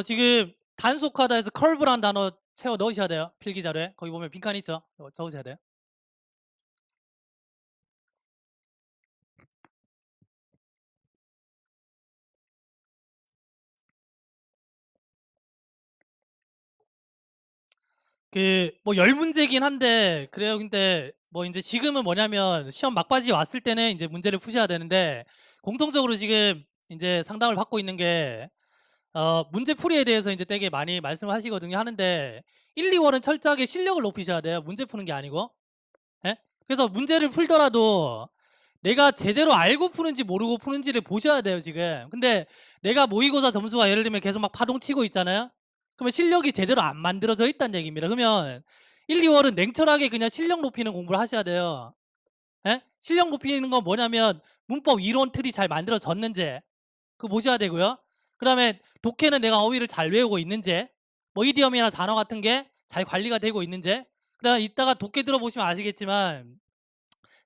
지금 단속하다에서 curve라는 단어 채워 넣으셔야 돼요. 필기자료에. 거기 보면 빈칸 있죠? 적으셔야 돼요. 뭐 10문제긴 한데 그래요. 근데 뭐 이제 지금은 뭐냐면 시험 막바지 왔을 때는 이제 문제를 푸셔야 되는데 공통적으로 지금 이제 상담을 받고 있는 게 문제풀이에 대해서 이제 되게 많이 말씀을 하시거든요. 하는데 1, 2월은 철저하게 실력을 높이셔야 돼요. 문제 푸는 게 아니고. 예? 그래서 문제를 풀더라도 내가 제대로 알고 푸는지 모르고 푸는지를 보셔야 돼요, 지금. 근데 내가 모의고사 점수가 예를 들면 계속 막 파동치고 있잖아요. 그러면 실력이 제대로 안 만들어져 있다는 얘기입니다. 그러면 1, 2월은 냉철하게 그냥 실력 높이는 공부를 하셔야 돼요. 예? 실력 높이는 건 뭐냐면 문법 이론 틀이 잘 만들어졌는지 그거 보셔야 되고요. 그다음에 독해는 내가 어휘를 잘 외우고 있는지, 뭐 이디엄이나 단어 같은 게 잘 관리가 되고 있는지. 그다음에 이따가 독해 들어보시면 아시겠지만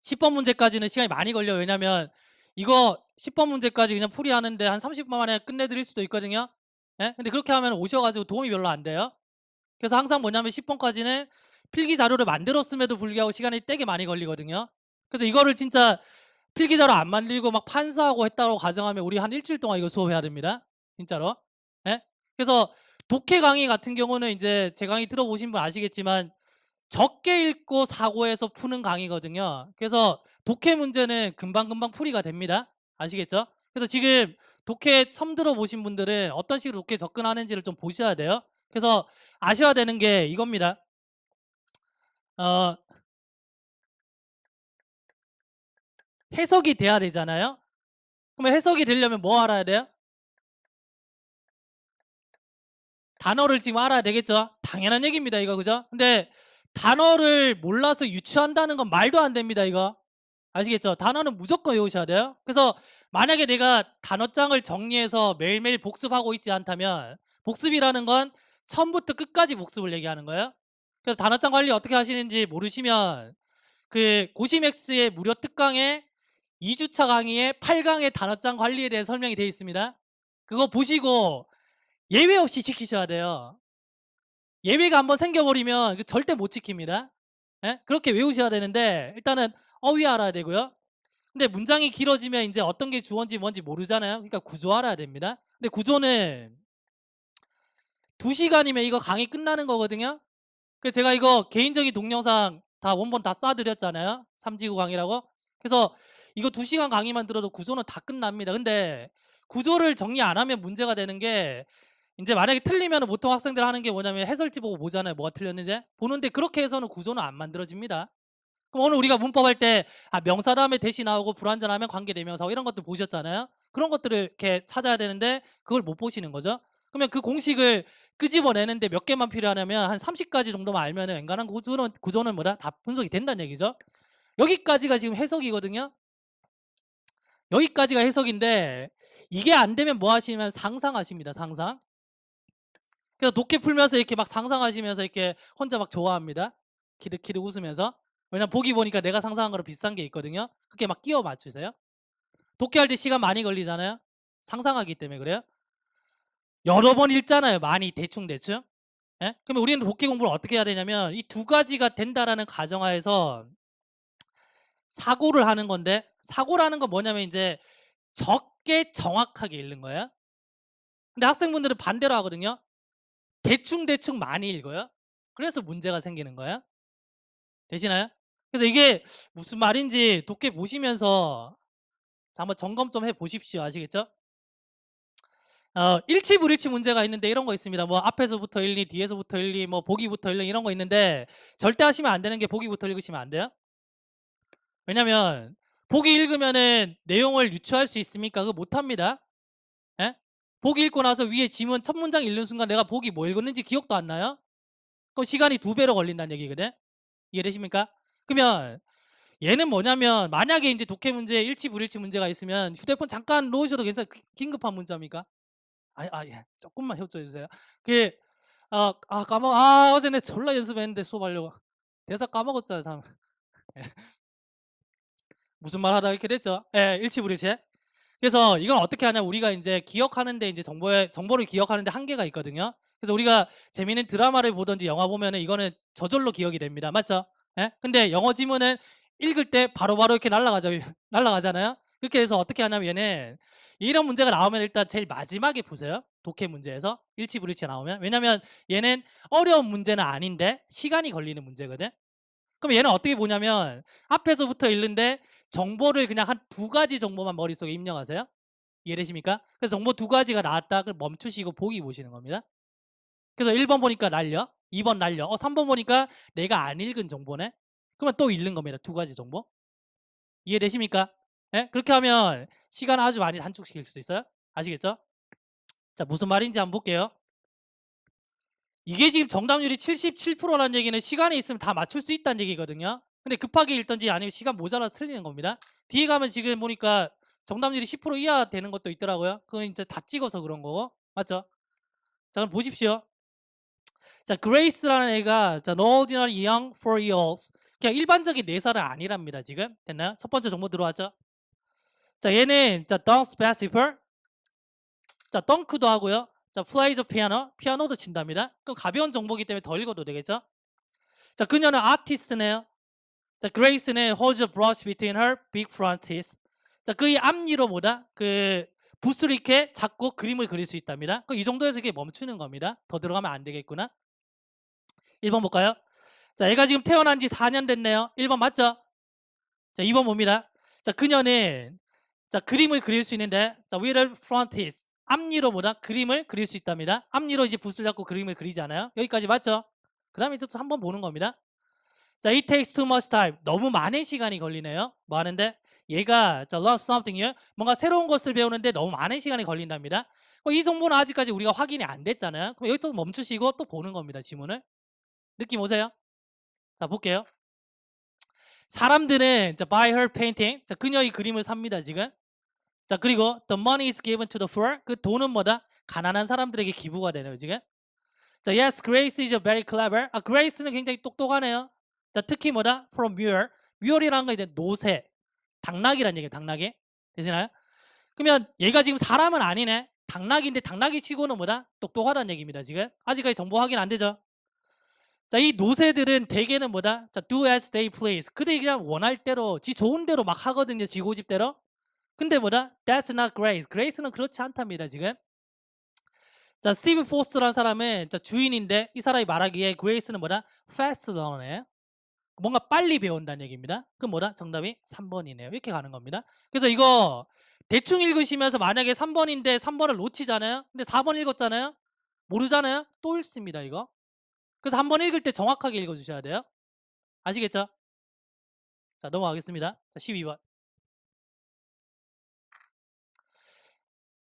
10번 문제까지는 시간이 많이 걸려요. 왜냐면 이거 10번 문제까지 그냥 풀이하는데 한 30분 만에 끝내드릴 수도 있거든요. 예? 근데 그렇게 하면 오셔가지고 도움이 별로 안 돼요. 그래서 항상 뭐냐면 10번까지는 필기 자료를 만들었음에도 불구하고 시간이 되게 많이 걸리거든요. 그래서 이거를 진짜 필기 자료 안 만들고 막 판사하고 했다고 가정하면 우리 한 일주일 동안 이거 수업해야 됩니다. 진짜로. 예? 그래서 독해 강의 같은 경우는 이제 제 강의 들어보신 분 아시겠지만 적게 읽고 사고해서 푸는 강의거든요. 그래서 독해 문제는 금방금방 풀이가 됩니다. 아시겠죠? 그래서 지금 독해 처음 들어보신 분들은 어떤 식으로 독해 접근하는지를 좀 보셔야 돼요. 그래서 아셔야 되는 게 이겁니다. 어, 해석이 돼야 되잖아요. 그러면 해석이 되려면 뭐 알아야 돼요? 단어를 지금 알아야 되겠죠? 당연한 얘기입니다, 이거. 그죠? 근데 단어를 몰라서 유추한다는 건 말도 안 됩니다, 이거. 아시겠죠? 단어는 무조건 외우셔야 돼요. 그래서 만약에 내가 단어장을 정리해서 매일매일 복습하고 있지 않다면 복습이라는 건 처음부터 끝까지 복습을 얘기하는 거예요. 그래서 단어장 관리 어떻게 하시는지 모르시면 그 고시맥스의 무료 특강에 2주차 강의에 8강의 단어장 관리에 대해 설명이 되어 있습니다. 그거 보시고 예외 없이 지키셔야 돼요. 예외가 한번 생겨버리면 절대 못 지킵니다. 예? 그렇게 외우셔야 되는데 일단은 어휘 알아야 되고요. 근데 문장이 길어지면 이제 어떤 게 주어인지 뭔지 모르잖아요. 그러니까 구조 알아야 됩니다. 근데 구조는 2시간이면 이거 강의 끝나는 거거든요. 그래서 제가 이거 개인적인 동영상 다 원본 다 쏴드렸잖아요. 삼지구 강의라고. 그래서 이거 2시간 강의만 들어도 구조는 다 끝납니다. 근데 구조를 정리 안 하면 문제가 되는 게 이제 만약에 틀리면 보통 학생들 하는 게 뭐냐면 해설지 보고 보잖아요. 뭐가 틀렸는지. 보는데 그렇게 해서는 구조는 안 만들어집니다. 그럼 오늘 우리가 문법 할 때 명사 다음에 대시 나오고 불완전하면 관계대명사 이런 것들 보셨잖아요. 그런 것들을 이렇게 찾아야 되는데 그걸 못 보시는 거죠. 그러면 그 공식을 끄집어내는데 몇 개만 필요하냐면 한 30가지 정도만 알면 웬간한 구조는 뭐다? 다 분석이 된다는 얘기죠. 여기까지가 지금 해석이거든요. 여기까지가 해석인데 이게 안 되면 뭐 하시면 상상하십니다. 상상. 그래서 독해 풀면서 이렇게 막 상상하시면서 이렇게 혼자 막 좋아합니다. 키득키득 웃으면서. 왜냐면 보기 보니까 내가 상상한 거랑 비슷한 게 있거든요. 그렇게 막 끼워 맞추세요. 독해할 때 시간 많이 걸리잖아요. 상상하기 때문에 그래요. 여러 번 읽잖아요. 많이 대충. 예? 그러면 우리는 독해 공부를 어떻게 해야 되냐면 이 두 가지가 된다라는 가정하에서 사고를 하는 건데 사고라는 건 뭐냐면 이제 적게 정확하게 읽는 거예요. 근데 학생분들은 반대로 하거든요. 대충 많이 읽어요. 그래서 문제가 생기는 거예요. 되시나요? 그래서 이게 무슨 말인지 독해 보시면서 한번 점검 좀 해 보십시오. 아시겠죠? 일치 불일치 문제가 있는데 이런 거 있습니다. 뭐 앞에서부터 읽니, 뒤에서부터 읽니, 뭐 보기부터 읽니 이런 거 있는데 절대 하시면 안 되는 게 보기부터 읽으시면 안 돼요. 왜냐면 보기 읽으면은 내용을 유추할 수 있습니까? 그거 못 합니다. 예? 보기 읽고 나서 위에 지문 첫 문장 읽는 순간 내가 보기 뭐 읽었는지 기억도 안 나요? 그럼 시간이 2배로 걸린다는 얘기거든. 이해되십니까? 그러면 얘는 뭐냐면 만약에 이제 독해 문제 일치 불일치 문제가 있으면 휴대폰 잠깐 놓으셔도 괜찮아요. 긴급한 문자입니까? 예. 조금만 협조해 주세요. 그 어제 내 졸라 연습했는데 수업하려고 대사 까먹었잖아요. 다음. 예. 무슨 말 하다가 이렇게 됐죠? 예, 일치 불일치. 그래서 이건 어떻게 하냐면 우리가 인제 기억하는데 인제 정보를 기억하는데 한계가 있거든요. 그래서 우리가 재미있는 드라마를 보든지 영화 보면은 이거는 저절로 기억이 됩니다. 맞죠? 예? 근데 영어 지문은 읽을 때 바로바로 이렇게 날아가죠. 날아가잖아요. 그렇게 해서 어떻게 하냐면 얘는 이런 문제가 나오면 일단 제일 마지막에 푸세요. 독해 문제에서 일치불일치 나오면. 왜냐면 얘는 어려운 문제는 아닌데 시간이 걸리는 문제거든. 그럼 얘는 어떻게 보냐면 앞에서부터 읽는데 정보를 그냥 한 두 가지 정보만 머릿속에 입력하세요. 이해되십니까? 그래서 정보 두 가지가 나왔다. 그럼 멈추시고 보기 보시는 겁니다. 그래서 1번 보니까 날려. 2번 날려. 3번 보니까 내가 안 읽은 정보네. 그러면 또 읽는 겁니다. 두 가지 정보. 이해되십니까? 예? 그렇게 하면 시간을 아주 많이 단축시킬 수 있어요. 아시겠죠? 자, 무슨 말인지 한번 볼게요. 이게 지금 정답률이 77%라는 얘기는 시간이 있으면 다 맞출 수 있다는 얘기거든요. 근데 급하게 읽든지 아니면 시간 모자라서 틀리는 겁니다. 뒤에 가면 지금 보니까 정답률이 10% 이하 되는 것도 있더라고요. 그건 이제 다 찍어서 그런 거고. 맞죠? 자, 그럼 보십시오. 자, 그레이스라는 애가 자, no ordinary young 4-year-olds. 그냥 일반적인 4살은 아니랍니다. 지금 됐나요? 첫 번째 정보 들어왔죠? 자, 얘는 자, dance basketball. 자, 덩크도 하고요. 자, 플레이 더 피아노. 피아노도 친답니다. 그럼 가벼운 정보기 때문에 더 읽어도 되겠죠? 자, 그녀는 아티스트네요. 자, 그레이스는 holds a brush between her big front teeth. 자, 그의 앞니로 뭐다? 그 붓을 이렇게 잡고 그림을 그릴 수 있답니다. 이 정도에서 이게 멈추는 겁니다. 더 들어가면 안 되겠구나. 1번 볼까요? 자, 얘가 지금 태어난 지 4년 됐네요. 1번 맞죠? 자, 2번 봅니다. 자, 그녀는 자, 그림을 그릴 수 있는데 자, with her front teeth. 앞니로 뭐다? 그림을 그릴 수 있답니다. 앞니로 이제 붓을 잡고 그림을 그리잖아요. 여기까지 맞죠? 그 다음에 또 한번 보는 겁니다. 자, it takes too much time. 너무 많은 시간이 걸리네요. 뭐 하는데? 얘가 자, learn something new. 뭔가 새로운 것을 배우는데 너무 많은 시간이 걸린답니다. 이 정보는 아직까지 우리가 확인이 안 됐잖아요. 그럼 여기서 멈추시고 또 보는 겁니다. 지문을. 느낌 오세요? 자, 볼게요. 사람들은 자, buy her painting. 자, 그녀의 그림을 삽니다, 지금. 자, 그리고 the money is given to the poor. 그 돈은 뭐다? 가난한 사람들에게 기부가 되네요, 지금. 자, yes, Grace is very clever. Grace는 굉장히 똑똑하네요. 자, 특히 뭐다? From mule. mule이라는 건 이제 노새, 당나귀란 얘기예요. 당나귀. 되시나요? 그러면 얘가 지금 사람은 아니네. 당나귀인데 당나귀 치고는 뭐다? 똑똑하다는 얘기입니다. 지금 아직까지 정보 확인 안 되죠. 자, 이 노새들은 대개는 뭐다? 자, do as they please. 그들이 그냥 원할 대로, 지 좋은 대로 막 하거든요. 지 고집대로. 근데 뭐다? That's not Grace. Grace는 그렇지 않답니다. 지금. 자, 스티브 포스라는 사람은 자, 주인인데 이 사람이 말하기에 그레이스는 뭐다? fast learner. 뭔가 빨리 배운다는 얘기입니다. 그럼 뭐다? 정답이 3번이네요. 이렇게 가는 겁니다. 그래서 이거 대충 읽으시면서 만약에 3번인데 3번을 놓치잖아요. 근데 4번 읽었잖아요. 모르잖아요. 또 읽습니다. 이거. 그래서 한 번 읽을 때 정확하게 읽어주셔야 돼요. 아시겠죠? 자, 넘어가겠습니다. 자, 12번.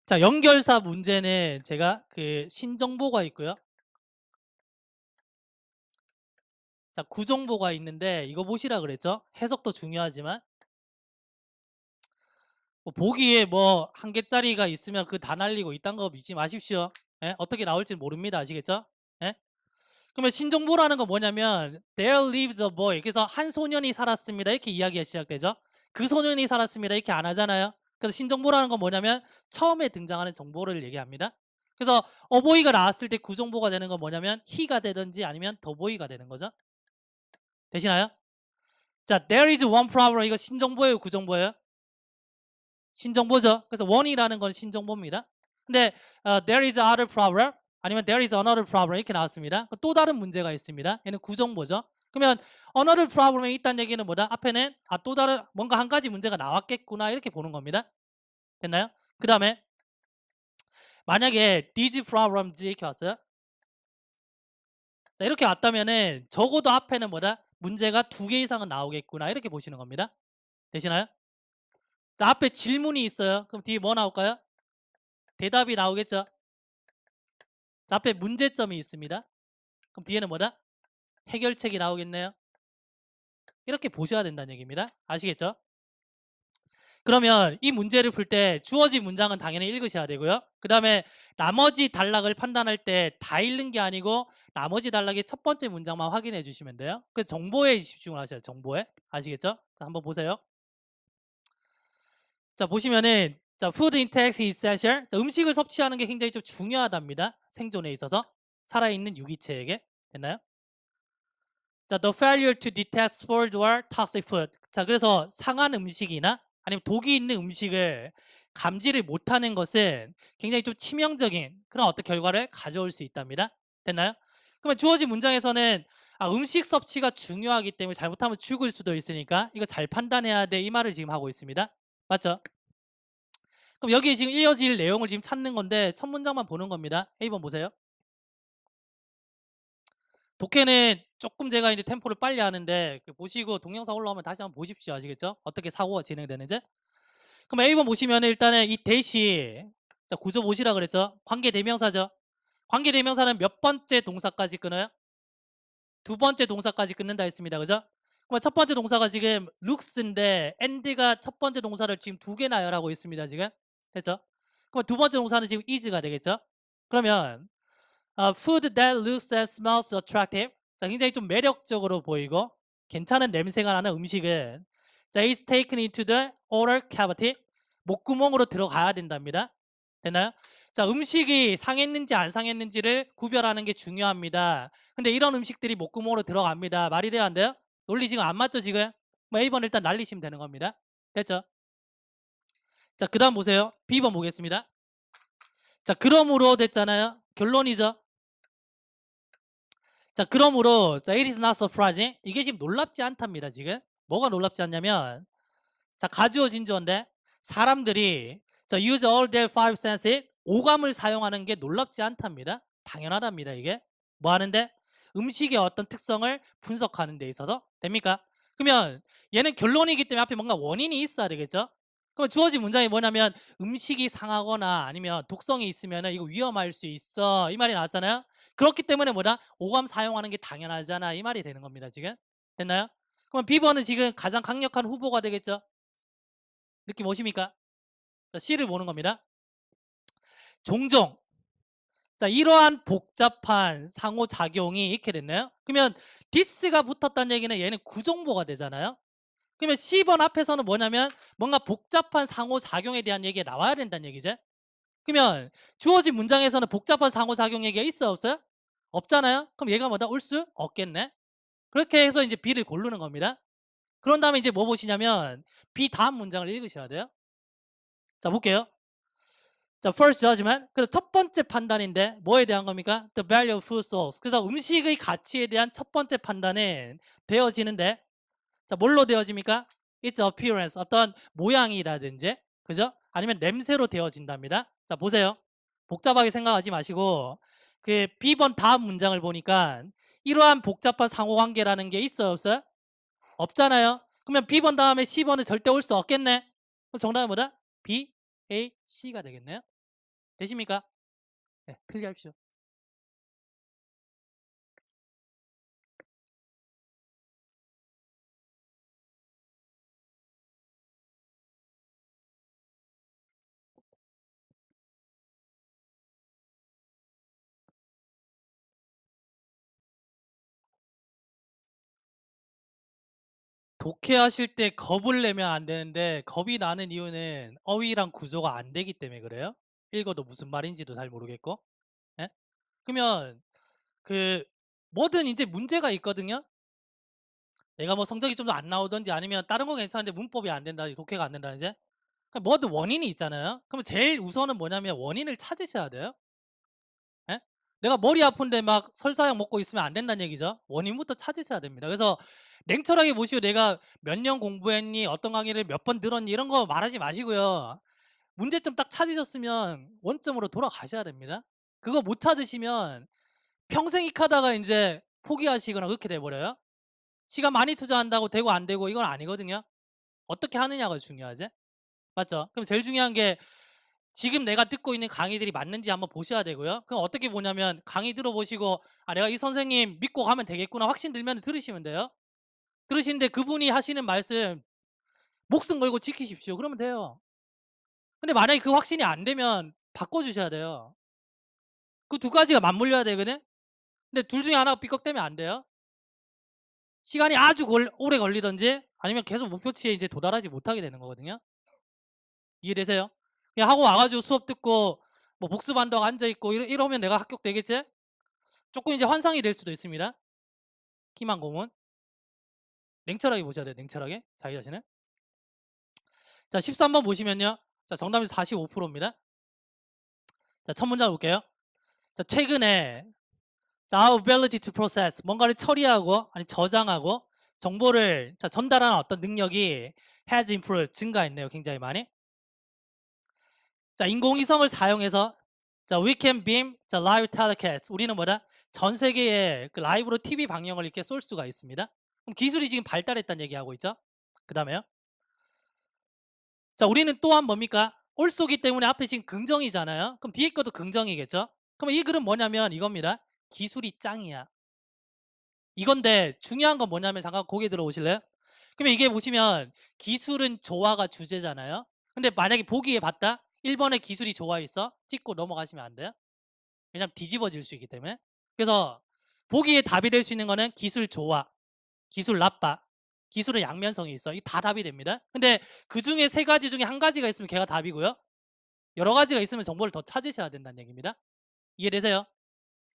자, 연결사 문제는 제가 그 신정보가 있고요. 자, 구정보가 있는데 이거 보시라 그랬죠? 해석도 중요하지만 보기에 뭐 한 개짜리가 있으면 그 다 날리고 이딴 거 믿지 마십시오. 예? 어떻게 나올지 모릅니다. 아시겠죠? 예? 그러면 신정보라는 건 뭐냐면 There lives a boy. 그래서 한 소년이 살았습니다. 이렇게 이야기가 시작되죠. 그 소년이 살았습니다. 이렇게 안 하잖아요. 그래서 신정보라는 건 뭐냐면 처음에 등장하는 정보를 얘기합니다. 그래서 어보이가 나왔을 때 구정보가 되는 건 뭐냐면 he가 되든지 아니면 더보이가 되는 거죠. 되시나요? 자, there is one problem. 이거 신정보예요, 구정보예요? 신정보죠. 그래서 one이라는 건 신정보입니다. 근데 there is other problem 아니면 there is another problem 이렇게 나왔습니다. 또 다른 문제가 있습니다. 얘는 구정보죠. 그러면 another problem이 있다는 얘기는 뭐다? 앞에는 또 다른 뭔가 한 가지 문제가 나왔겠구나 이렇게 보는 겁니다. 됐나요? 그 다음에 만약에 these problems 이렇게 왔어요. 자, 이렇게 왔다면은 적어도 앞에는 뭐다? 문제가 2개 이상은 나오겠구나 이렇게 보시는 겁니다. 되시나요? 자, 앞에 질문이 있어요. 그럼 뒤에 뭐 나올까요? 대답이 나오겠죠? 자, 앞에 문제점이 있습니다. 그럼 뒤에는 뭐다? 해결책이 나오겠네요. 이렇게 보셔야 된다는 얘기입니다. 아시겠죠? 그러면 이 문제를 풀 때 주어진 문장은 당연히 읽으셔야 되고요. 그 다음에 나머지 단락을 판단할 때 다 읽는 게 아니고 나머지 단락의 첫 번째 문장만 확인해 주시면 돼요. 그 정보에 집중을 하셔야 돼요. 정보에. 아시겠죠? 자, 한번 보세요. 자, 보시면은 자, food intake is essential. 자, 음식을 섭취하는 게 굉장히 좀 중요하답니다. 생존에 있어서 살아있는 유기체에게. 됐나요? 자, the failure to detect spoiled or toxic food. 자, 그래서 상한 음식이나 아니면 독이 있는 음식을 감지를 못하는 것은 굉장히 좀 치명적인 그런 어떤 결과를 가져올 수 있답니다. 됐나요? 그러면 주어진 문장에서는 음식 섭취가 중요하기 때문에 잘못하면 죽을 수도 있으니까 이거 잘 판단해야 돼 이 말을 지금 하고 있습니다. 맞죠? 그럼 여기 지금 이어질 내용을 지금 찾는 건데 첫 문장만 보는 겁니다. A번 보세요. 독해는 조금 제가 이제 템포를 빨리 하는데 보시고 동영상 올라오면 다시 한번 보십시오. 아시겠죠? 어떻게 사고가 진행되는지. 그럼 A번 보시면 일단은 이 대시 자 구조 보시라 그랬죠? 관계대명사죠. 관계대명사는 몇 번째 동사까지 끊어요? 두 번째 동사까지 끊는다 했습니다. 그죠? 그럼 첫 번째 동사가 지금 looks인데 and가 첫 번째 동사를 지금 두 개 나열하고 있습니다. 지금 됐죠? 그럼 두 번째 동사는 지금 is가 되겠죠? 그러면 food that looks and smells attractive. 자, 굉장히 좀 매력적으로 보이고 괜찮은 냄새가 나는 음식은 자, is taken into the oral cavity. 목구멍으로 들어가야 된답니다. 됐나요? 자, 음식이 상했는지 안 상했는지를 구별하는 게 중요합니다. 근데 이런 음식들이 목구멍으로 들어갑니다. 말이 돼요, 안 돼요? 논리 지금 안 맞죠, 지금? 뭐 A번 일단 날리시면 되는 겁니다. 됐죠? 자, 그 다음 보세요. B번 보겠습니다. 자, 그러므로 됐잖아요. 결론이죠. 자, 그러므로 자, it is not surprising. 이게 지금 놀랍지 않답니다. 지금 뭐가 놀랍지 않냐면 자, 가주어진 주어인데 사람들이 자, use all their five senses 오감을 사용하는 게 놀랍지 않답니다. 당연하답니다. 이게 뭐 하는데 음식의 어떤 특성을 분석하는 데 있어서 됩니까? 그러면 얘는 결론이기 때문에 앞에 뭔가 원인이 있어야 되겠죠? 그럼 주어진 문장이 뭐냐면 음식이 상하거나 아니면 독성이 있으면 이거 위험할 수 있어 이 말이 나왔잖아요. 그렇기 때문에 뭐다? 오감 사용하는 게 당연하잖아 이 말이 되는 겁니다. 지금 됐나요? 그럼 B번은 지금 가장 강력한 후보가 되겠죠? 느낌 오십니까? 자, C를 보는 겁니다. 종종 자, 이러한 복잡한 상호작용이 있게 됐나요? 그러면 this가 붙었다는 얘기는 얘는 구정보가 되잖아요. 그러면 C번 앞에서는 뭐냐면 뭔가 복잡한 상호작용에 대한 얘기가 나와야 된다는 얘기죠. 그러면 주어진 문장에서는 복잡한 상호작용 얘기가 있어 없어요? 없잖아요. 그럼 얘가 뭐다? 올 수 없겠네. 그렇게 해서 이제 B를 고르는 겁니다. 그런 다음에 이제 뭐 보시냐면 B 다음 문장을 읽으셔야 돼요. 자, 볼게요. 자, first judgment. 그래서 첫 번째 판단인데 뭐에 대한 겁니까? The value of food source. 그래서 음식의 가치에 대한 첫 번째 판단은 되어지는데 자, 뭘로 되어집니까? Its appearance. 어떤 모양이라든지 그죠? 아니면 냄새로 되어진답니다. 자, 보세요. 복잡하게 생각하지 마시고 그 B번 다음 문장을 보니까 이러한 복잡한 상호관계라는 게 있어요, 없어요? 없잖아요. 그러면 B번 다음에 C번은 절대 올 수 없겠네. 그럼 정답은 뭐다? B, A, C가 되겠네요. 되십니까? 네, 필기하십시오. 독해하실 때 겁을 내면 안 되는데 겁이 나는 이유는 어휘랑 구조가 안 되기 때문에 그래요. 읽어도 무슨 말인지도 잘 모르겠고. 예? 그러면 그 뭐든 이제 문제가 있거든요. 내가 뭐 성적이 좀 더 안 나오든지 아니면 다른 거 괜찮은데 문법이 안 된다, 독해가 안 된다 이제. 뭐든 원인이 있잖아요. 그럼 제일 우선은 뭐냐면 원인을 찾으셔야 돼요. 예? 내가 머리 아픈데 막 설사약 먹고 있으면 안 된다는 얘기죠. 원인부터 찾으셔야 됩니다. 그래서 냉철하게 보시고 내가 몇 년 공부했니, 어떤 강의를 몇 번 들었니 이런 거 말하지 마시고요. 문제점 딱 찾으셨으면 원점으로 돌아가셔야 됩니다. 그거 못 찾으시면 평생 익하다가 이제 포기하시거나 그렇게 돼 버려요. 시간 많이 투자한다고 되고 안 되고 이건 아니거든요. 어떻게 하느냐가 중요하지. 맞죠? 그럼 제일 중요한 게 지금 내가 듣고 있는 강의들이 맞는지 한번 보셔야 되고요. 그럼 어떻게 보냐면 강의 들어보시고 내가 이 선생님 믿고 가면 되겠구나 확신 들면 들으시면 돼요. 들으시는데 그분이 하시는 말씀 목숨 걸고 지키십시오. 그러면 돼요. 근데 만약에 그 확신이 안 되면 바꿔주셔야 돼요. 그 두 가지가 맞물려야 되거든. 근데 둘 중에 하나가 삐걱대면 안 돼요. 시간이 아주 오래 걸리든지 아니면 계속 목표치에 이제 도달하지 못하게 되는 거거든요. 이해되세요? 그냥 하고 와 가지고 수업 듣고 뭐 복습한다고 앉아 있고 이러면 내가 합격되겠지? 조금 이제 환상이 될 수도 있습니다. 희망 고문. 냉철하게 보셔야 돼요. 냉철하게 자기 자신을. 자 13번 보시면요. 자 정답이 45%입니다. 자 첫 문장 볼게요. 자 최근에 자 our ability to process 뭔가를 처리하고 아니 저장하고 정보를 자 전달하는 어떤 능력이 has improved 증가했네요. 굉장히 많이. 자 인공위성을 사용해서 자 we can beam 자 live telecast 우리는 뭐다? 전 세계에 그 라이브로 TV 방영을 이렇게 쏠 수가 있습니다. 그럼 기술이 지금 발달했다는 얘기하고 있죠. 그다음에요. 자 우리는 또한 뭡니까? 올소기 때문에 앞에 지금 긍정이잖아요. 그럼 뒤에 것도 긍정이겠죠. 그럼 이 글은 뭐냐면 이겁니다. 기술이 짱이야. 이건데 중요한 건 뭐냐면 잠깐 고개 들어보실래요? 그러면 이게 보시면 기술은 좋아가 주제잖아요. 근데 만약에 보기에 봤다? 1번에 기술이 좋아 있어? 찍고 넘어가시면 안 돼요. 왜냐면 뒤집어질 수 있기 때문에. 그래서 보기에 답이 될 수 있는 거는 기술 좋아, 기술 나빠, 기술은 양면성이 있어. 이 다 답이 됩니다. 근데 그 중에 세 가지 중에 한 가지가 있으면 걔가 답이고요. 여러 가지가 있으면 정보를 더 찾으셔야 된다는 얘기입니다. 이해되세요?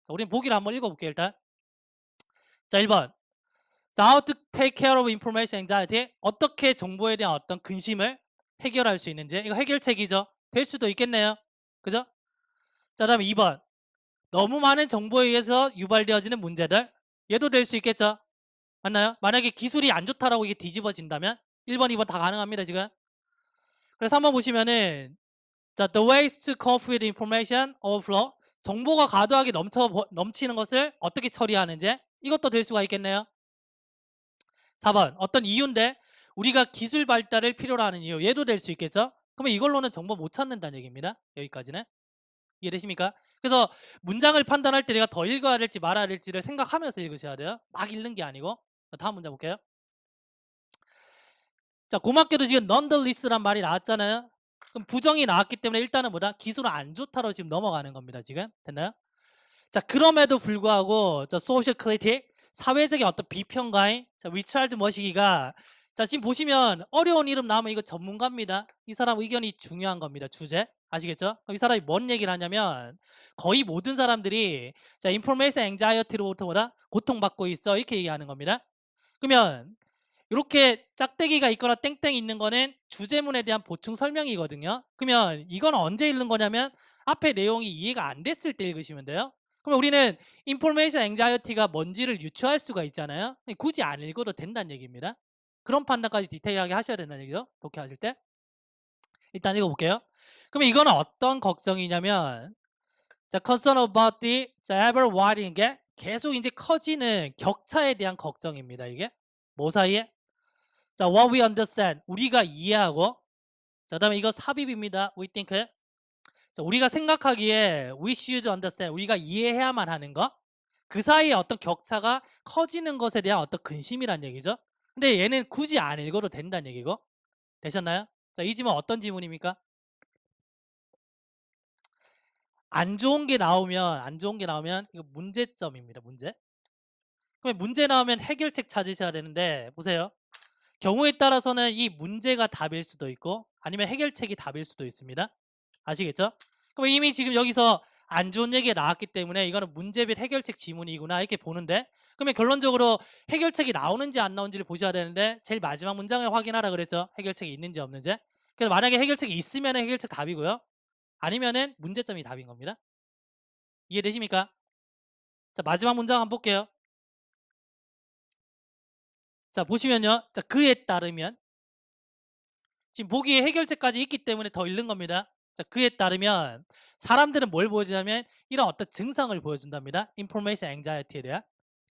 자, 우린 보기를 한번 읽어볼게요, 일단. 자, 1번. 자, how to take care of information anxiety. 어떻게 정보에 대한 어떤 근심을 해결할 수 있는지. 이거 해결책이죠. 될 수도 있겠네요. 그죠? 자, 다음에 2번. 너무 많은 정보에 의해서 유발되어지는 문제들. 얘도 될 수 있겠죠? 맞나요? 만약에 기술이 안 좋다라고 이게 뒤집어진다면 1번, 2번 다 가능합니다, 지금. 그래서 한번 보시면은 자, the ways to cope with information overflow. 정보가 과도하게 넘치는 것을 어떻게 처리하는지 이것도 될 수가 있겠네요. 4번 어떤 이유인데 우리가 기술 발달을 필요로 하는 이유 얘도 될 수 있겠죠. 그러면 이걸로는 정보 못 찾는다는 얘기입니다. 여기까지는 이해되십니까? 그래서 문장을 판단할 때 내가 더 읽어야 될지 말아야 될지를 생각하면서 읽으셔야 돼요. 막 읽는 게 아니고. 자, 다음 문장 볼게요. 자 고맙게도 지금 nonetheless란 말이 나왔잖아요. 그럼 부정이 나왔기 때문에 일단은 뭐다? 기술은 안 좋다로 지금 넘어가는 겁니다. 지금 됐나요? 자 그럼에도 불구하고 저 social critic 사회적인 어떤 비평가인 자 리차드 머시기가 자 지금 보시면 어려운 이름 나오면 이거 전문가입니다. 이 사람 의견이 중요한 겁니다. 주제 아시겠죠? 그럼 이 사람이 뭔 얘기를 하냐면 거의 모든 사람들이 자 information anxiety로부터 뭐다? 고통받고 있어 이렇게 얘기하는 겁니다. 그러면 이렇게 짝대기가 있거나 땡땡 있는 거는 주제문에 대한 보충 설명이거든요. 그러면 이건 언제 읽는 거냐면 앞에 내용이 이해가 안 됐을 때 읽으시면 돼요. 그럼 우리는 인포메이션 앵자이어티가 뭔지를 유추할 수가 있잖아요. 굳이 안 읽어도 된다는 얘기입니다. 그런 판단까지 디테일하게 하셔야 된다는 얘기죠. 독해하실 때. 일단 읽어볼게요. 그러면 이거는 어떤 걱정이냐면 자, concern about the ever widening 게 계속 이제 커지는 격차에 대한 걱정입니다. 이게 뭐 사이에? 자, what we understand 우리가 이해하고 자, 그다음에 이거 삽입입니다. we think 자, 우리가 생각하기에 we should understand 우리가 이해해야만 하는 거 그 사이에 어떤 격차가 커지는 것에 대한 어떤 근심이란 얘기죠. 근데 얘는 굳이 안 읽어도 된다는 얘기고 되셨나요? 자, 이 지문 어떤 지문입니까? 안 좋은 게 나오면 이거 문제점입니다. 문제. 그럼 문제 나오면 해결책 찾으셔야 되는데 보세요. 경우에 따라서는 이 문제가 답일 수도 있고 아니면 해결책이 답일 수도 있습니다. 아시겠죠? 그럼 이미 지금 여기서 안 좋은 얘기가 나왔기 때문에 이거는 문제 및 해결책 지문이구나 이렇게 보는데 그러면 결론적으로 해결책이 나오는지 안 나오는지를 보셔야 되는데 제일 마지막 문장을 확인하라 그랬죠? 해결책이 있는지 없는지. 그래서 만약에 해결책이 있으면 해결책 답이고요. 아니면은 문제점이 답인 겁니다. 이해되십니까? 자, 마지막 문장 한번 볼게요. 자, 보시면요. 자, 그에 따르면 지금 보기에 해결책까지 있기 때문에 더 읽는 겁니다. 자, 그에 따르면 사람들은 뭘 보여주냐면 이런 어떤 증상을 보여준답니다. Information Anxiety에 대한.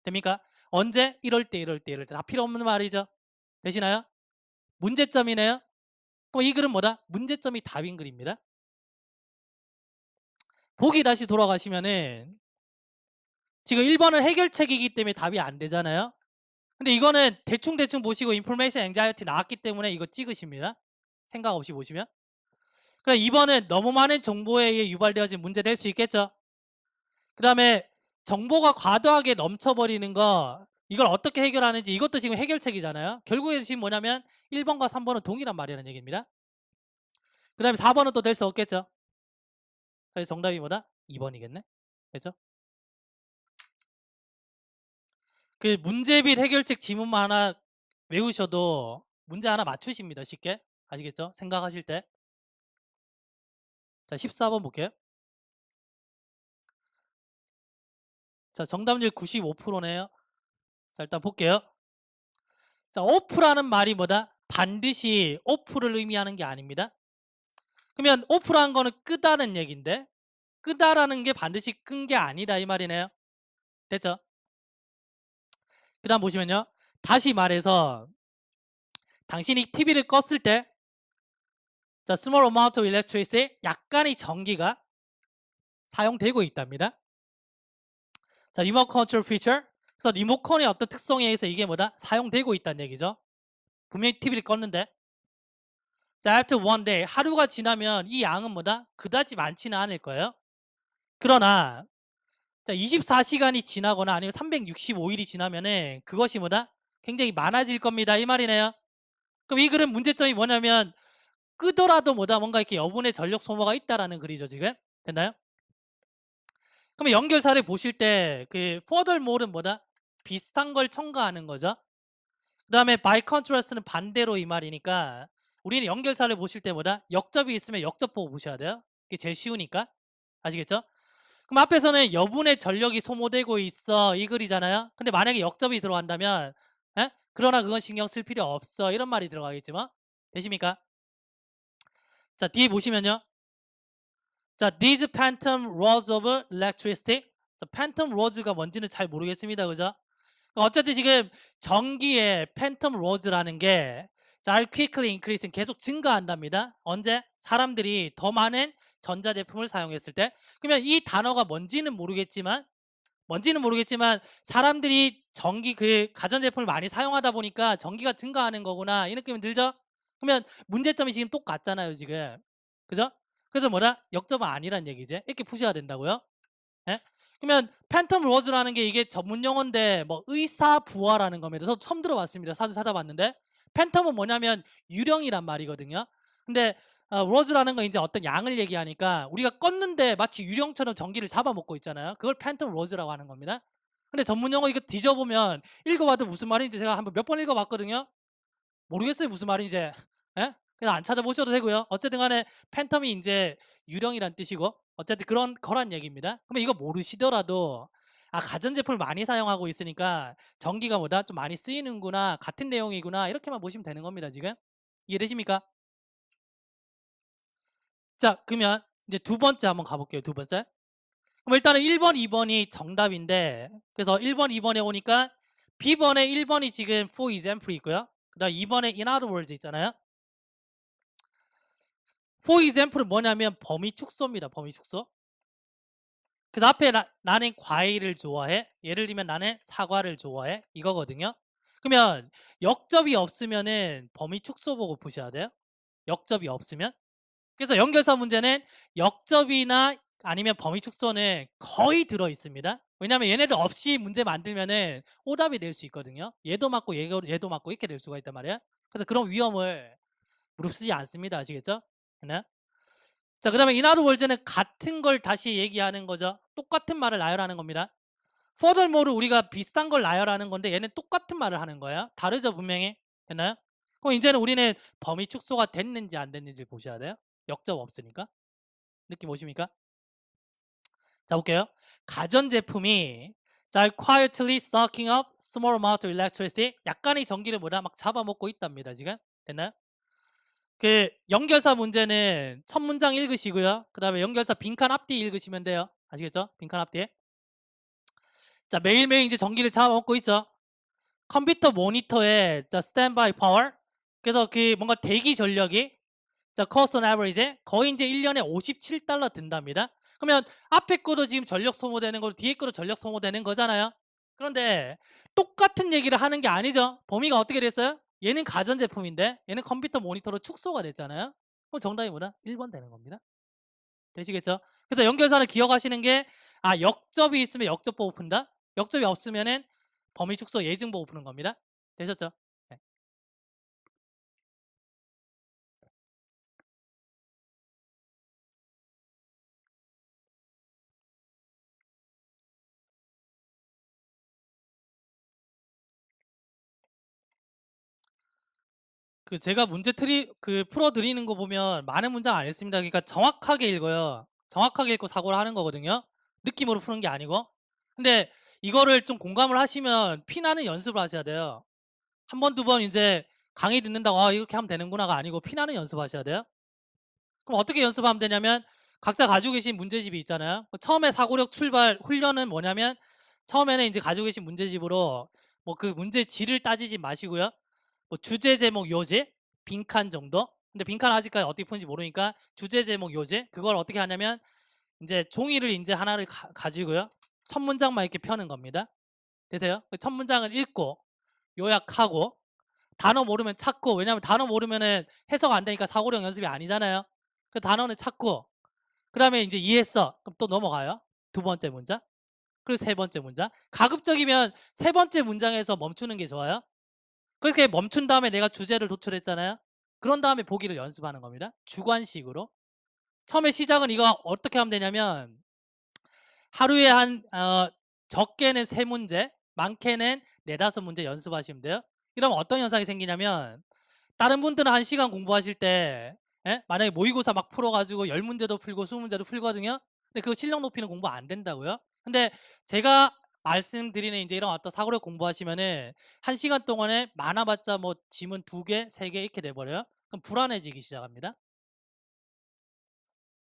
됩니까? 언제? 이럴 때 다 필요 없는 말이죠. 되시나요? 문제점이네요. 그럼 이 글은 뭐다? 문제점이 답인 글입니다. 보기 다시 돌아가시면은 지금 1번은 해결책이기 때문에 답이 안 되잖아요. 근데 이거는 대충 보시고 Information Anxiety 나왔기 때문에 이거 찍으십니다. 생각 없이 보시면. 그럼 2번은 너무 많은 정보에 의해 유발되어진 문제 될 수 있겠죠. 그 다음에 정보가 과도하게 넘쳐버리는 거 이걸 어떻게 해결하는지 이것도 지금 해결책이잖아요. 결국에 지금 뭐냐면 1번과 3번은 동일한 말이라는 얘기입니다. 그 다음에 4번은 또 될 수 없겠죠. 자, 정답이 뭐다? 2번이겠네. 그죠? 그 문제빌 해결책 지문만 하나 외우셔도 문제 하나 맞추십니다. 쉽게. 아시겠죠? 생각하실 때. 자, 14번 볼게요. 자, 정답률 95%네요. 자, 일단 볼게요. 자, 오프라는 말이 뭐다? 반드시 오프를 의미하는 게 아닙니다. 그러면 오프라는 거는 끄다는 얘기인데 끄다라는 게 반드시 끈 게 아니다 이 말이네요. 됐죠? 그 다음 보시면요. 다시 말해서 당신이 TV를 껐을 때 자, small amount of electricity 약간의 전기가 사용되고 있답니다. 자, 리모컨 컨트롤 피처. 그래서 리모컨의 어떤 특성에 의해서 이게 뭐다? 사용되고 있다는 얘기죠. 분명히 TV를 껐는데 자, after one day 하루가 지나면 이 양은 뭐다? 그다지 많지는 않을 거예요. 그러나 자, 24시간이 지나거나 아니면 365일이 지나면은 그것이 뭐다? 굉장히 많아질 겁니다. 이 말이네요. 그럼 이 글은 문제점이 뭐냐면 끄더라도 뭐다? 뭔가 이렇게 여분의 전력 소모가 있다라는 글이죠, 지금. 됐나요? 그러면 연결사를 보실 때 그 furthermore는 뭐다? 비슷한 걸 첨가하는 거죠. 그다음에 by contrast는 반대로 이 말이니까 우리는 연결사를 보실 때 뭐다? 역접이 있으면 역접 보고 보셔야 돼요. 이게 제일 쉬우니까. 아시겠죠? 그럼 앞에서는 여분의 전력이 소모되고 있어 이 글이잖아요. 근데 만약에 역접이 들어간다면 에? 그러나 그건 신경 쓸 필요 없어 이런 말이 들어가겠지 뭐. 되십니까? 자, 뒤에 보시면요. 자, these phantom rods of electricity. 자, phantom rods가 뭔지는 잘 모르겠습니다. 그죠? 어쨌든 지금 전기의 phantom rods라는 게 자, are quickly increasing 계속 증가한답니다. 언제? 사람들이 더 많은 전자제품을 사용했을 때. 그러면 이 단어가 뭔지는 모르겠지만 사람들이 전기 그 가전제품을 많이 사용하다 보니까 전기가 증가하는 거구나 이 느낌이 들죠? 그러면 문제점이 지금 똑같잖아요 지금. 그죠? 그래서 뭐다? 역접은 아니란 얘기지. 이렇게 푸셔야 된다고요. 예? 그러면 팬텀 로즈라는 게 이게 전문 용어인데 뭐 의사 부하라는 겁니다. 저도 처음 들어봤습니다. 찾아봤는데 팬텀은 뭐냐면 유령이란 말이거든요. 근데 로즈라는 건 이제 어떤 양을 얘기하니까 우리가 껐는데 마치 유령처럼 전기를 잡아먹고 있잖아요. 그걸 팬텀 로즈라고 하는 겁니다. 근데 전문 용어 이거 뒤져보면 읽어봐도 무슨 말인지 제가 한번 몇 번 읽어봤거든요. 모르겠어요 무슨 말인지. 예? 그냥 안 찾아보셔도 되고요. 어쨌든 간에 팬텀이 이제 유령이란 뜻이고 어쨌든 그런 거란 얘기입니다. 그러면 이거 모르시더라도 아, 가전제품을 많이 사용하고 있으니까 전기가 뭐다? 좀 많이 쓰이는구나. 같은 내용이구나. 이렇게만 보시면 되는 겁니다. 지금. 이해되십니까? 자, 그러면 이제 두 번째 한번 가볼게요. 두 번째. 그럼 일단은 1번, 2번이 정답인데 그래서 1번, 2번에 오니까 B번에 1번이 지금 for example 있고요. 그 다음 2번에 in other words 있잖아요. for example은 뭐냐면 범위 축소입니다. 범위 축소. 그래서 앞에 나는 과일을 좋아해. 예를 들면 나는 사과를 좋아해. 이거거든요. 그러면 역접이 없으면은 범위 축소 보고 보셔야 돼요. 역접이 없으면. 그래서 연결사 문제는 역접이나 아니면 범위 축소는 거의 들어 있습니다. 왜냐하면 얘네들 없이 문제 만들면은 오답이 될 수 있거든요. 얘도 맞고 얘도 맞고 이렇게 될 수가 있단 말이에요. 그래서 그런 위험을 무릅쓰지 않습니다. 아시겠죠? 네? 자, 그 다음에 인하드 월즈는 같은 걸 다시 얘기하는 거죠. 똑같은 말을 나열하는 겁니다. furthermore를 우리가 비싼 걸 나열하는 건데 얘는 똑같은 말을 하는 거예요. 다르죠 분명히. 됐나요? 그럼 이제는 우리는 범위 축소가 됐는지 안 됐는지 보셔야 돼요. 역접 없으니까. 느낌 오십니까? 자, 볼게요. 가전제품이 자, quietly sucking up small amount of electricity 약간의 전기를 뭐다 막 잡아먹고 있답니다. 지금 됐나요? 그 연결사 문제는 첫 문장 읽으시고요. 그 다음에 연결사 빈칸 앞뒤 읽으시면 돼요. 아시겠죠? 빈칸 앞뒤. 자, 매일매일 이제 전기를 잡아먹고 있죠. 컴퓨터 모니터에 자, 스탠바이 파워. 그래서 그 뭔가 대기 전력이 자, cost on average 거의 이제 1년에 $57 든답니다. 그러면 앞에 거도 지금 전력 소모되는 거고 뒤에 거도 전력 소모되는 거잖아요. 그런데 똑같은 얘기를 하는 게 아니죠. 범위가 어떻게 됐어요? 얘는 가전제품인데 얘는 컴퓨터 모니터로 축소가 됐잖아요. 그럼 정답이 뭐다? 1번 되는 겁니다. 되시겠죠? 그래서 연결사는 기억하시는 게 아, 역접이 있으면 역접 보고 푼다. 역접이 없으면은 범위 축소 예증 보고 푸는 겁니다. 되셨죠? 네. 그 제가 문제 풀어 드리는 거 보면 많은 문장 안 읽습니다. 그러니까 정확하게 읽어요. 정확하게 읽고 사고를 하는 거거든요. 느낌으로 푸는 게 아니고. 근데 이거를 좀 공감을 하시면 피나는 연습을 하셔야 돼요. 한 번, 두 번 인제 강의 듣는다고 '아 이렇게 하면 되는구나.'가 아니고 피나는 연습하셔야 돼요. 그럼 어떻게 연습하면 되냐면 각자 가지고 계신 문제집이 있잖아요. 처음에 사고력 출발 훈련은 뭐냐면 처음에는 인제 가지고 계신 문제집으로 뭐 그 문제지를 따지지 마시고요. 뭐 주제, 제목, 요제, 빈칸 정도? 근데 빈칸 아직까지 어떻게 푸는지 모르니까 주제, 제목, 요제 그걸 어떻게 하냐면 인제 종이를 인제 하나를 가지고요. 첫 문장만 이렇게 펴는 겁니다. 되세요? 그 첫 문장을 읽고 요약하고 단어 모르면 찾고 왜냐하면 단어 모르면은 해석 안 되니까 사고력 연습이 아니잖아요. 그 단어는 찾고 그다음에 인제 이해했어. 그럼 또 넘어가요. 두 번째 문장. 그리고 세 번째 문장. 가급적이면 세 번째 문장에서 멈추는 게 좋아요. 그렇게 멈춘 다음에 내가 주제를 도출했잖아요. 그런 다음에 보기를 연습하는 겁니다. 주관식으로. 처음에 시작은 이거 어떻게 하면 되냐면 하루에 적게는 3 문제, 많게는 4-5 문제 연습하시면 돼요. 이러면 어떤 현상이 생기냐면 다른 분들은 1 시간 공부하실 때 예? 만약에 모의고사 막 풀어 가지고 10 문제도 풀고 20 문제도 풀거든요. 근데 그거 실력 높이는 공부 안 된다고요. 근데 제가 말씀드리는 인제 이런 어떤 사고력 공부하시면은 1 시간 동안에 많아 봤자 뭐 지문 2 개, 3개 이렇게 돼 버려요. 그럼 불안해지기 시작합니다.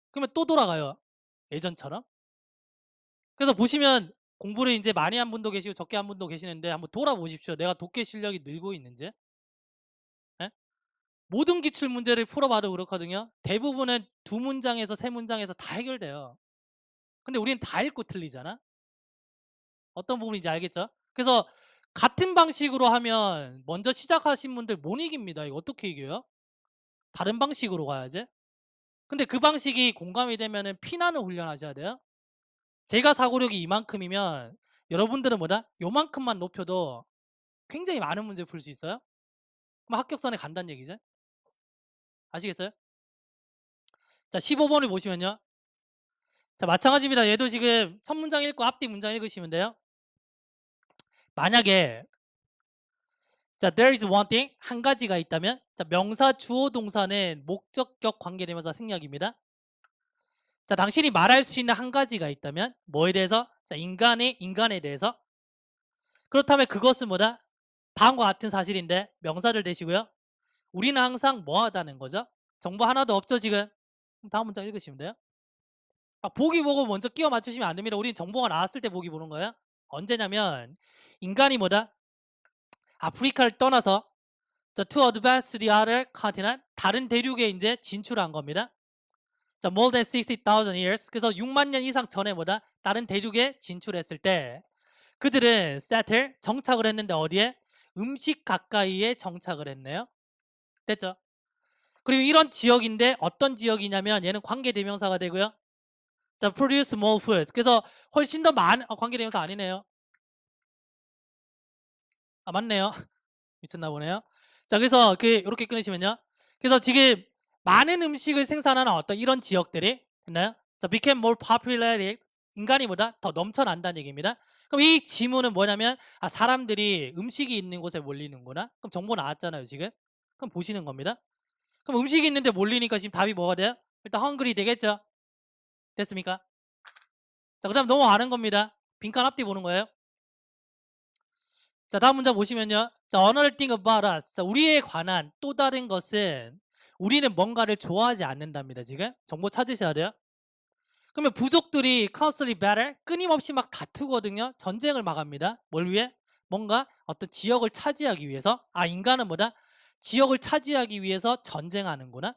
그러면 또 돌아가요, 예전처럼. 그래서 보시면 공부를 인제 많이 한 분도 계시고 적게 한 분도 계시는데 한번 돌아보십시오. 내가 독해 실력이 늘고 있는지. 예? 모든 기출 문제를 풀어 봐도 그렇거든요. 대부분은 2 문장에서 3 문장에서 다 해결돼요. 근데 우리는 다 읽고 틀리잖아. 어떤 부분인지 알겠죠? 그래서 같은 방식으로 하면 먼저 시작하신 분들 못 이깁니다. 이거 어떻게 이겨요? 다른 방식으로 가야지. 근데 그 방식이 공감이 되면은 피나는 훈련하셔야 돼요. 제가 사고력이 이만큼이면 여러분들은 뭐다? 요만큼만 높여도 굉장히 많은 문제 풀 수 있어요. 그럼 합격선에 간다는 얘기죠. 아시겠어요? 자 15 번을 보시면요. 자 마찬가지입니다. 얘도 지금 첫 문장 읽고 앞뒤 문장 읽으시면 돼요. 만약에 자 there is one thing 한 가지가 있다면 자 명사 주어 동사는 목적격 관계대명사 생략입니다. 자 당신이 말할 수 있는 한 가지가 있다면 뭐에 대해서? 자 인간에 대해서. 그렇다면 그것은 뭐다? 다음과 같은 사실인데 명사를 대시고요. 우리는 항상 뭐 하다는 거죠? 정보 하나도 없죠 지금? 그럼 다음 문장 읽으시면 돼요. 보기 보고 먼저 끼워 맞추시면 안 됩니다. 우리는 정보가 나왔을 때 보기 보는 거예요. 언제냐면 인간이 뭐다? 아프리카를 떠나서 to advance to the other continent 다른 대륙에 이제 진출한 겁니다. 자, more than 60,000 years. 그래서 6만 년 이상 전에 뭐다? 다른 대륙에 진출했을 때 그들은 settle 정착을 했는데 어디에? 음식 가까이에 정착을 했네요. 됐죠? 그리고 이런 지역인데 어떤 지역이냐면 얘는 관계대명사가 되고요. 자, produce more food. 그래서 훨씬 더 많은 관계대명사 아니네요. 맞네요. 미쳤나 보네요. 자, 그래서 요렇게 끊으시면요. 그래서 지금 많은 음식을 생산하는 어떤 이런 지역들이 있나요? 자, became more popular. 인간이 보다 더 넘쳐난다는 얘기입니다. 그럼 이 지문은 뭐냐면 사람들이 음식이 있는 곳에 몰리는구나. 그럼 정보 나왔잖아요, 지금. 그럼 보시는 겁니다. 그럼 음식이 있는데 몰리니까 지금 답이 뭐가 돼요? 일단 hungry 되겠죠? 됐습니까? 자, 그다음 넘어가는 겁니다. 빈칸 앞뒤 보는 거예요. 자, 다음 문장 보시면요. 자, another thing about us. 자, 우리에 관한 또 다른 것은 우리는 뭔가를 좋아하지 않는답니다. 지금 정보 찾으셔야 돼요. 그러면 부족들이 constantly battle 끊임없이 막 다투거든요. 전쟁을 막 합니다. 뭘 위해? 뭔가 어떤 지역을 차지하기 위해서. 인간은 뭐다? 지역을 차지하기 위해서 전쟁하는구나.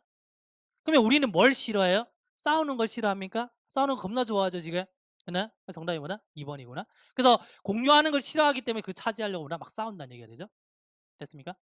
그러면 우리는 뭘 싫어해요? 싸우는 걸 싫어합니까? 싸우는 거 겁나 좋아하죠, 지금. 네? 정답이 뭐다? 2번이구나. 그래서 공유하는 걸 싫어하기 때문에 그 차지하려고 막 싸운다는 얘기가 되죠. 됐습니까?